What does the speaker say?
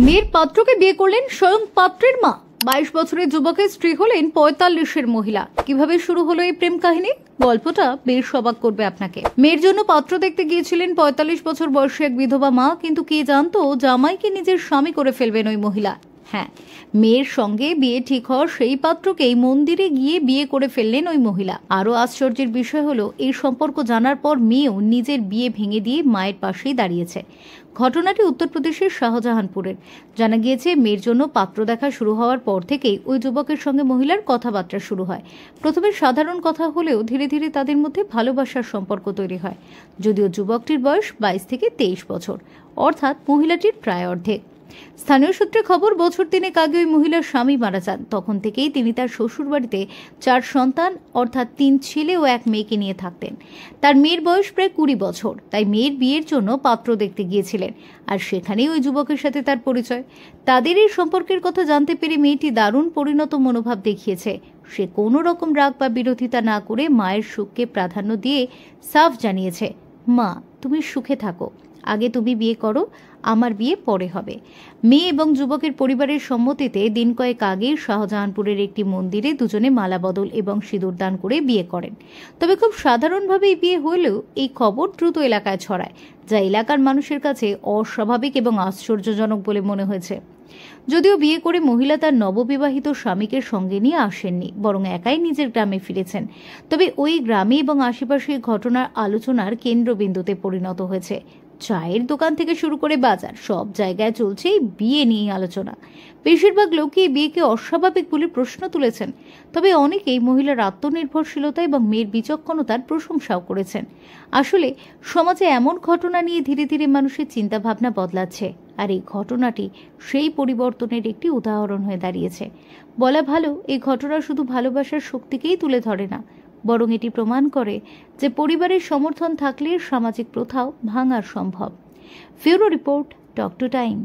মেয়ের পাত্রকে বিয়ে করলেন স্বয়ং পাত্রের মা। 22 বছরের যুবকের স্ত্রী হলেন 45-এর মহিলা। কিভাবে শুরু হলো এই প্রেম কাহিনী? গল্পটা বেশ অবাক করবে আপনাকে। মেয়ের জন্য পাত্র দেখতে গিয়েছিলেন 45 বছর বয়সী এক বিধবা মা, কিন্তু কে জানতো জামাইকে নিজের স্বামী করে ফেলবেন ওই মহিলা। হ্যাঁ, মেয়ের সঙ্গে বিয়ে ঠিক হওয়ার সেই পাত্রকেই মন্দিরে গিয়ে বিয়ে করে ফেললেন ওই মহিলা। আরো আশ্চর্যের বিষয় হলো, এই সম্পর্ক জানার পর মেয়েও নিজের বিয়ে ভেঙে দিয়ে মায়ের পাশেই দাঁড়িয়েছে। ঘটনাটি উত্তরপ্রদেশের শাহজাহানপুরের। জানা গিয়েছে, মেয়ের জন্য পাত্র দেখা শুরু হওয়ার পর থেকেই ওই যুবকের সঙ্গে মহিলার কথাবার্তা শুরু হয়। প্রথমে সাধারণ কথা হলেও ধীরে ধীরে তাদের মধ্যে ভালোবাসার সম্পর্ক তৈরি হয়। যদিও যুবকটির বয়স 22 থেকে 23 বছর, অর্থাৎ মহিলাটির প্রায় অর্ধেক। স্থানীয় সূত্রে খবর, বছর 3 আগে ওই মহিলার স্বামী মারা যান। তখন থেকেই তিনি তার শ্বশুরবাড়িতে 4 সন্তান অর্থাৎ 3 ছেলে ও 1 মেয়েকে নিয়ে থাকতেন। তার মেয়ের বয়স প্রায় 20 বছর, তাই মেয়ের বিয়ের জন্য পাত্র দেখতে গিয়েছিলেন। আর সেখানেই ওই যুবকের সাথে তার পরিচয়। তাদের এই সম্পর্কের কথা জানতে পেরে মেয়েটি দারুণ পরিণত মনোভাব দেখিয়েছে। সে কোনো রকম রাগ বা বিরোধিতা না করে মায়ের সুখকে প্রাধান্য দিয়ে সাফ জানিয়েছে, মা তুমি সুখে থাকো, আগে তুমি বিয়ে করো, আমার বিয়ে পরে হবে। মেয়ে এবং যুবকের পরিবারের সম্মতিতে দিন কয়েক আগে শাহজাহানপুরের একটি মন্দিরে দুজনে মালা বদল এবং সিঁদুর দান করে বিয়ে করেন। তবে খুব সাধারণভাবেই বিয়ে হলেও এই খবর দ্রুত এলাকায় ছড়ায়, যা এলাকার মানুষের কাছে অস্বাভাবিক এবং আশ্চর্যজনক বলে মনে হয়েছে। যদিও বিয়ে করে মহিলা তার নববিবাহিত স্বামীকে সঙ্গে নিয়ে আসেননি, বরং একাই নিজের গ্রামে ফিরেছেন। তবে ওই গ্রামে এবং আশেপাশে ঘটনার আলোচনার কেন্দ্রবিন্দুতে পরিণত হয়েছে। চায়ের দোকান থেকে শুরু করে বাজার, সব জায়গায় চলছে বিয়ে নিয়ে আলোচনা। বেশিরভাগ লোকই বিয়েকে অস্বাভাবিক বলে প্রশ্ন তুলেছেন। তবে অনেকেই মহিলার আত্মনির্ভরশীলতা এবং মেয়ের বিচক্ষণতার প্রশংসাও করেছেন। আসলে সমাজে এমন ঘটনা নিয়ে ধীরে ধীরে মানুষের চিন্তাভাবনা বদলাচ্ছে, আর এই ঘটনাটি সেই পরিবর্তনের একটি উদাহরণ হয়ে দাঁড়িয়েছে। বলা ভালো, এই ঘটনা শুধু ভালোবাসার শক্তিকেই তুলে ধরে না, বরং এটি প্রমাণ করে যে পরিবারের সমর্থন থাকলে সামাজিক প্রথাও ভাঙা সম্ভব। Bureau report, talk to time.